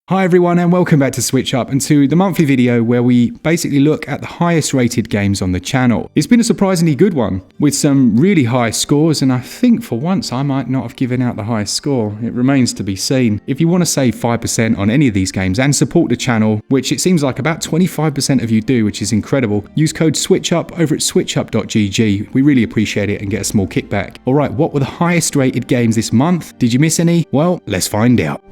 Hi everyone and welcome back to SwitchUp and to the monthly video where we basically look at the highest rated games on the channel. It's been a surprisingly good one with some really high scores, and I think for once I might not have given out the highest score. It remains to be seen. If you want to save 5% on any of these games and support the channel, which it seems like about 25% of you do, which is incredible, use code SwitchUp over at switchup.gg. We really appreciate it and get a small kickback. Alright, what were the highest rated games this month? Did you miss any? Well, let's find out.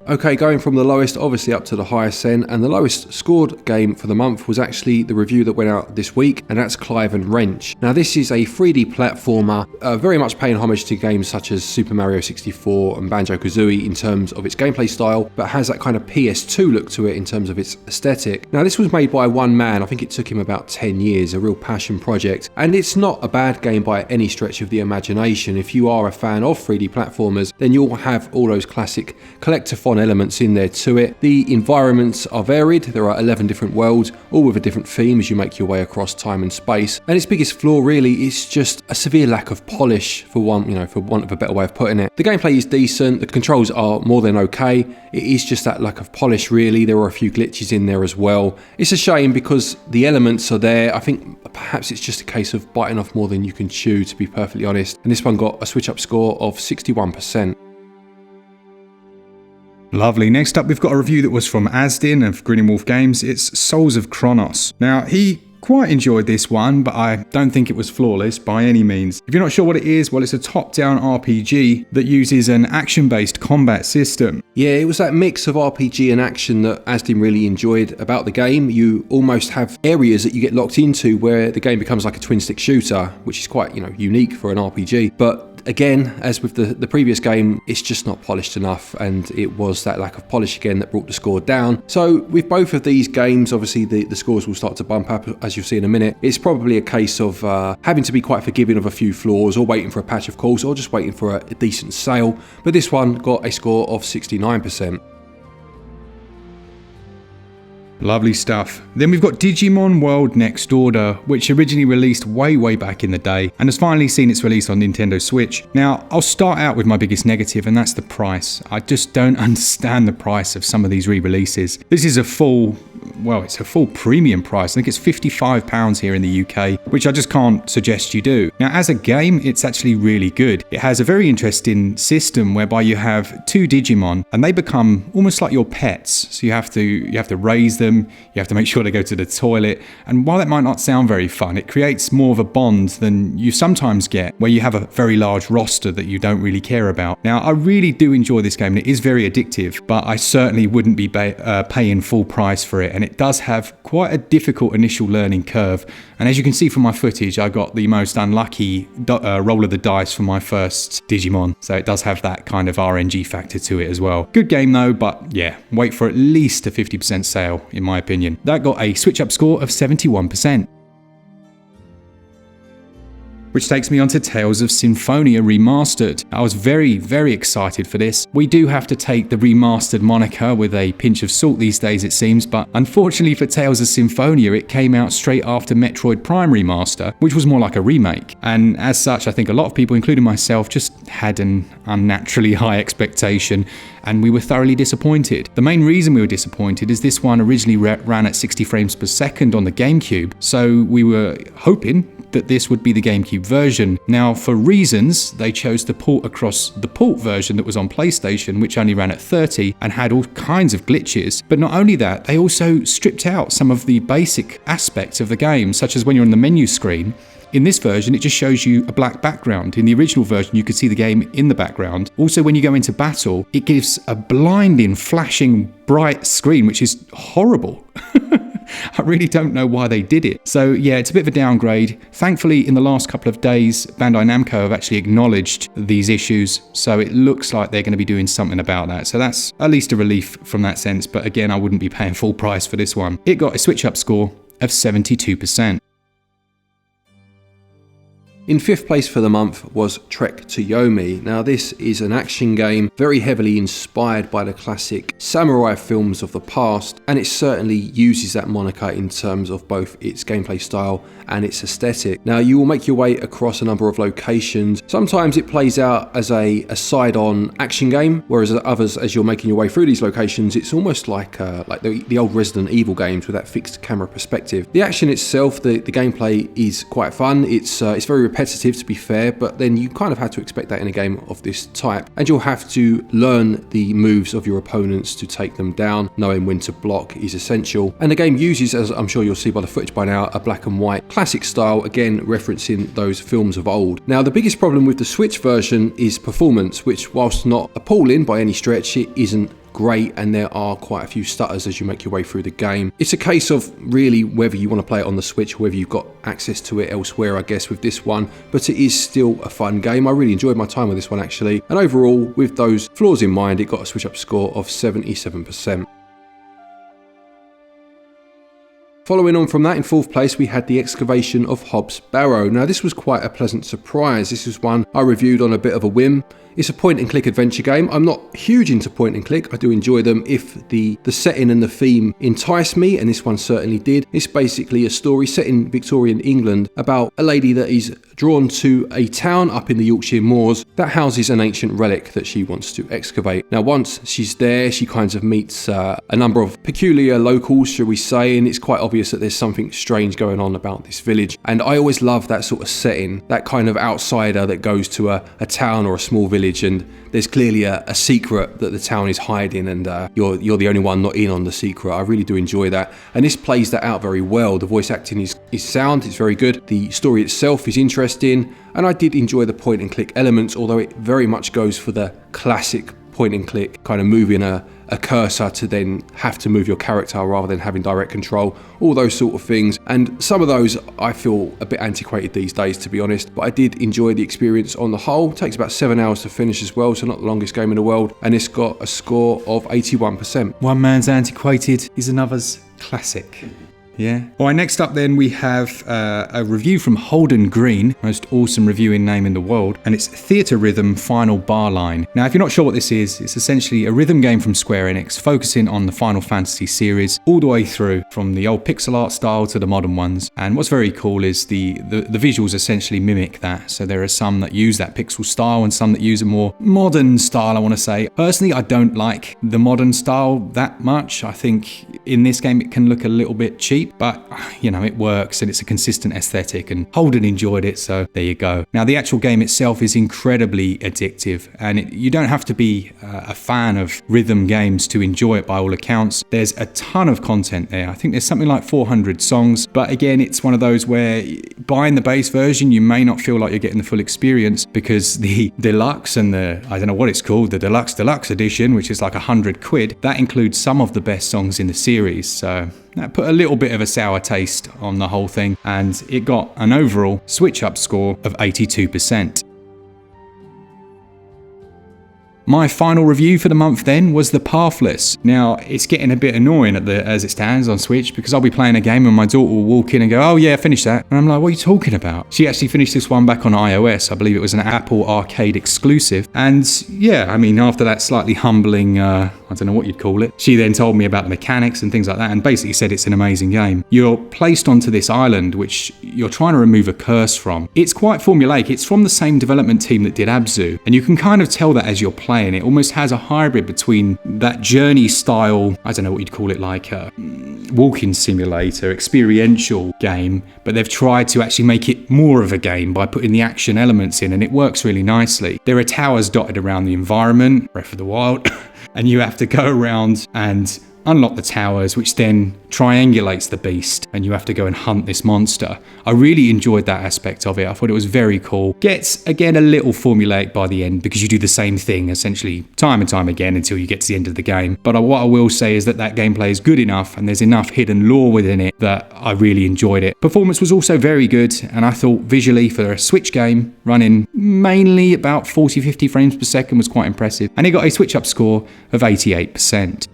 Okay, going from the lowest obviously up to the highest then, and the lowest scored game for the month was actually the review that went out this week, and that's Clive N Wrench. Now this is a 3D platformer, very much paying homage to games such as Super Mario 64 and Banjo-Kazooie in terms of its gameplay style, but has that kind of PS2 look to it in terms of its aesthetic. Now this was made by one man. I think it took him about 10 years, a real passion project, and it's not a bad game by any stretch of the imagination. If you are a fan of 3D platformers, then you'll have all those classic collectathon elements in there to it. The environments are varied. There are 11 different worlds, all with a different theme as you make your way across time and space. And its biggest flaw really is just a severe lack of polish, for want of a better way of putting it. The gameplay is decent. The controls are more than okay. It is just that lack of polish really. There are a few glitches in there as well. It's a shame because the elements are there. I think perhaps it's just a case of biting off more than you can chew, to be perfectly honest. And this one got a SwitchUp score of 61%. Lovely. Next up, we've got a review that was from Asdin of Grinning Wolf Games. It's Souls of Chronos. Now, he quite enjoyed this one, but I don't think it was flawless by any means. If you're not sure what it is, well, it's a top-down RPG that uses an action-based combat system. Yeah, it was that mix of RPG and action that Asdin really enjoyed about the game. You almost have areas that you get locked into where the game becomes like a twin-stick shooter, which is quite, unique for an RPG. But again, as with the previous game, it's just not polished enough, and it was that lack of polish again that brought the score down. So with both of these games, obviously the scores will start to bump up, as you'll see in a minute. It's probably a case of having to be quite forgiving of a few flaws, or waiting for a patch of course, or just waiting for a decent sale. But this one got a score of 69%. Lovely stuff. Then we've got Digimon World Next Order, which originally released way back in the day and has finally seen its release on Nintendo Switch. Now, I'll start out with my biggest negative, and that's the price. I just don't understand the price of some of these re-releases. This is it's a full premium price. I think it's £55 here in the UK, which I just can't suggest you do. Now, as a game, it's actually really good. It has a very interesting system whereby you have two Digimon and they become almost like your pets. So you have to raise them, you have to make sure they go to the toilet, and while that might not sound very fun, it creates more of a bond than you sometimes get where you have a very large roster that you don't really care about. Now, I really do enjoy this game and it is very addictive, but I certainly wouldn't be paying full price for it, and it does have quite a difficult initial learning curve. And as you can see from my footage, I got the most unlucky roll of the dice for my first Digimon, so it does have that kind of RNG factor to it as well. Good game though, but yeah, wait for at least a 50% sale in my opinion. That got a SwitchUp score of 71%. Which takes me on to Tales of Symphonia Remastered. I was very excited for this. We do have to take the remastered moniker with a pinch of salt these days it seems, but unfortunately for Tales of Symphonia, it came out straight after Metroid Prime Remaster, which was more like a remake. And as such, I think a lot of people, including myself, just had an unnaturally high expectation, and we were thoroughly disappointed. The main reason we were disappointed is this one originally ran at 60 frames per second on the GameCube, so we were hoping that this would be the GameCube version. Now, for reasons, they chose to port across the port version that was on PlayStation, which only ran at 30 and had all kinds of glitches. But not only that, they also stripped out some of the basic aspects of the game, such as when you're on the menu screen. In this version, it just shows you a black background. In the original version, you could see the game in the background. Also, when you go into battle, it gives a blinding, flashing, bright screen, which is horrible. I really don't know why they did it. So yeah, it's a bit of a downgrade. Thankfully, in the last couple of days, Bandai Namco have actually acknowledged these issues, so it looks like they're going to be doing something about that. So that's at least a relief from that sense, but again, I wouldn't be paying full price for this one. It got a SwitchUp score of 72%. In 5th place for the month was Trek to Yomi. Now this is an action game very heavily inspired by the classic samurai films of the past, and it certainly uses that moniker in terms of both its gameplay style and its aesthetic. Now you will make your way across a number of locations. Sometimes it plays out as a side-on action game, whereas others, as you're making your way through these locations, it's almost like the old Resident Evil games with that fixed camera perspective. The action itself, the gameplay is quite fun. It's very repetitive, to be fair, but then you kind of have to expect that in a game of this type, and you'll have to learn the moves of your opponents to take them down. Knowing when to block is essential, and the game uses, as I'm sure you'll see by the footage by now, a black and white classic style, again referencing those films of old. Now the biggest problem with the Switch version is performance, which whilst not appalling by any stretch, it isn't great, and there are quite a few stutters as you make your way through the game. It's a case of really whether you want to play it on the Switch or whether you've got access to it elsewhere, I guess, with this one, but it is still a fun game. I really enjoyed my time with this one actually, and overall, with those flaws in mind, it got a SwitchUp score of 77%. Following on from that, in 4th place, we had the Excavation of Hobbs Barrow. Now this was quite a pleasant surprise. This was one I reviewed on a bit of a whim. It's a point and click adventure game. I'm not huge into point and click. I do enjoy them if the setting and the theme entice me, and this one certainly did. It's basically a story set in Victorian England about a lady that is drawn to a town up in the Yorkshire moors that houses an ancient relic that she wants to excavate. Now once she's there, she kind of meets a number of peculiar locals, shall we say, and it's quite obvious that there's something strange going on about this village. And I always love that sort of setting, that kind of outsider that goes to a town or a small village, and there's clearly a secret that the town is hiding, and you're the only one not in on the secret. I really do enjoy that, and this plays that out very well. The voice acting is sound, it's very good. The story itself is interesting, and I did enjoy the point and click elements, although it very much goes for the classic point and click, kind of moving a cursor to then have to move your character rather than having direct control, all those sort of things. And some of those I feel a bit antiquated these days, to be honest, but I did enjoy the experience on the whole. It takes about 7 hours to finish as well, so not the longest game in the world, and it's got a score of 81%. One man's antiquated is another's classic. Yeah. All right, next up then we have a review from Holden Green, most awesome reviewing name in the world, and it's Theatrhythm Final Bar Line. Now, if you're not sure what this is, it's essentially a rhythm game from Square Enix, focusing on the Final Fantasy series all the way through, from the old pixel art style to the modern ones. And what's very cool is the visuals essentially mimic that. So there are some that use that pixel style and some that use a more modern style, I want to say. Personally, I don't like the modern style that much. I think in this game it can look a little bit cheap, but you know, it works and it's a consistent aesthetic, and Holden enjoyed it, so there you go. Now the actual game itself is incredibly addictive, and you don't have to be a fan of rhythm games to enjoy it by all accounts. There's a ton of content there. I think there's something like 400 songs, but again, it's one of those where buying the base version you may not feel like you're getting the full experience, because the deluxe and I don't know what it's called, the deluxe edition, which is like £100, that includes some of the best songs in the series. So that put a little bit of a sour taste on the whole thing, and it got an overall SwitchUp score of 82%. My final review for the month then was the Pathless. Now, it's getting a bit annoying as it stands on Switch, because I'll be playing a game and my daughter will walk in and go, "Oh yeah, finish that." And I'm like, "What are you talking about?" She actually finished this one back on iOS. I believe it was an Apple Arcade exclusive. And yeah, I mean, after that slightly humbling, I don't know what you'd call it, she then told me about the mechanics and things like that, and basically said it's an amazing game. You're placed onto this island, which you're trying to remove a curse from. It's quite formulaic. It's from the same development team that did Abzu, and you can kind of tell that as you're playing. It almost has a hybrid between that journey style, I don't know what you'd call it, like a walking simulator, experiential game, but they've tried to actually make it more of a game by putting the action elements in, and it works really nicely. There are towers dotted around the environment, Breath of the Wild, and you have to go around and unlock the towers, which then triangulates the beast, and you have to go and hunt this monster. I really enjoyed that aspect of it. I thought it was very cool. Gets, again, a little formulaic by the end, because you do the same thing essentially time and time again until you get to the end of the game. But what I will say is that gameplay is good enough, and there's enough hidden lore within it, that I really enjoyed it. Performance was also very good, and I thought visually for a Switch game running mainly about 40-50 frames per second was quite impressive, and it got a SwitchUp score of 88%.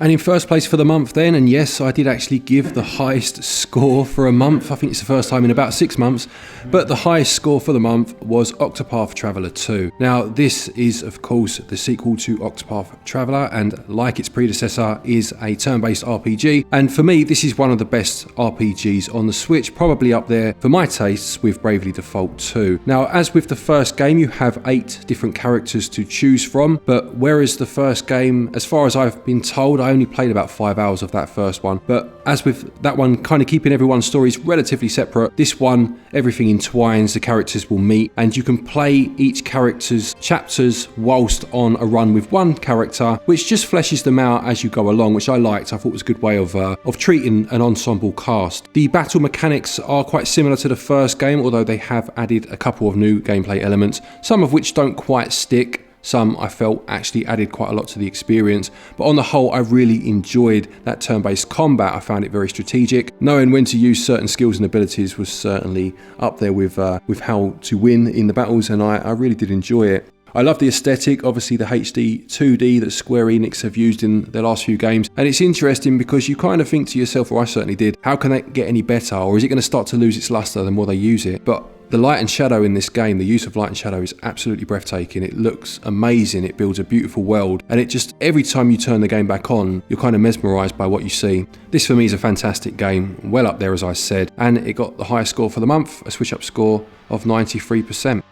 And in first place for the month then, and yes, I did actually give the highest score for a month. I think it's the first time in about 6 months, but the highest score for the month was Octopath Traveler 2. Now, this is, of course, the sequel to Octopath Traveler, and like its predecessor, is a turn-based RPG. And for me, this is one of the best RPGs on the Switch, probably up there for my tastes with Bravely Default 2. Now, as with the first game, you have 8 different characters to choose from, but whereas the first game, as far as I've been told, I only played about 5 hours of that first one, but as with that one, kind of keeping everyone's stories relatively separate, this one, everything entwines, the characters will meet, and you can play each character's chapters whilst on a run with one character, which just fleshes them out as you go along, which I liked. I thought was a good way of treating an ensemble cast. The battle mechanics are quite similar to the first game, although they have added a couple of new gameplay elements, some of which don't quite stick. Some I felt actually added quite a lot to the experience, but on the whole I really enjoyed that turn-based combat. I found it very strategic. Knowing when to use certain skills and abilities was certainly up there with how to win in the battles, and I really did enjoy it. I love the aesthetic, obviously the HD 2D that Square Enix have used in their last few games, and it's interesting because you kind of think to yourself, or I certainly did, how can they get any better, or is it going to start to lose its luster the more they use it? But the light and shadow in this game, the use of light and shadow is absolutely breathtaking. It looks amazing, it builds a beautiful world, and it just, every time you turn the game back on, you're kind of mesmerised by what you see. This for me is a fantastic game, well up there as I said, and it got the highest score for the month, a SwitchUp score of 93%.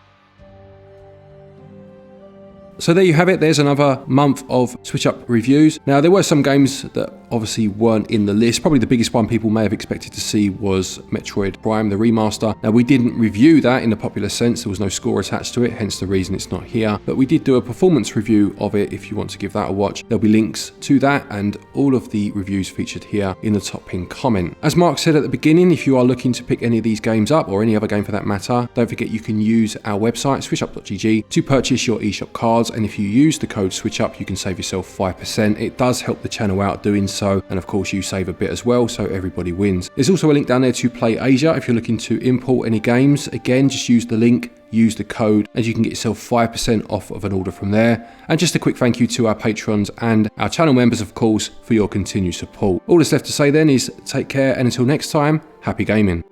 So there you have it, there's another month of SwitchUp reviews. Now there were some games that obviously weren't in the list. Probably the biggest one people may have expected to see was Metroid Prime, the remaster. Now we didn't review that in the popular sense, there was no score attached to it, hence the reason it's not here. But we did do a performance review of it if you want to give that a watch. There'll be links to that and all of the reviews featured here in the top pinned comment. As Mark said at the beginning, if you are looking to pick any of these games up, or any other game for that matter, don't forget you can use our website, switchup.gg, to purchase your eShop cards. And if you use the code SwitchUp, you can save yourself 5%. It does help the channel out doing so, and of course you save a bit as well, so everybody wins. There's also a link down there to Play Asia if you're looking to import any games. Again, just use the link, use the code, and you can get yourself 5% off of an order from there. And just a quick thank you to our patrons and our channel members, of course, for your continued support. All that's left to say then is take care, and until next time, happy gaming.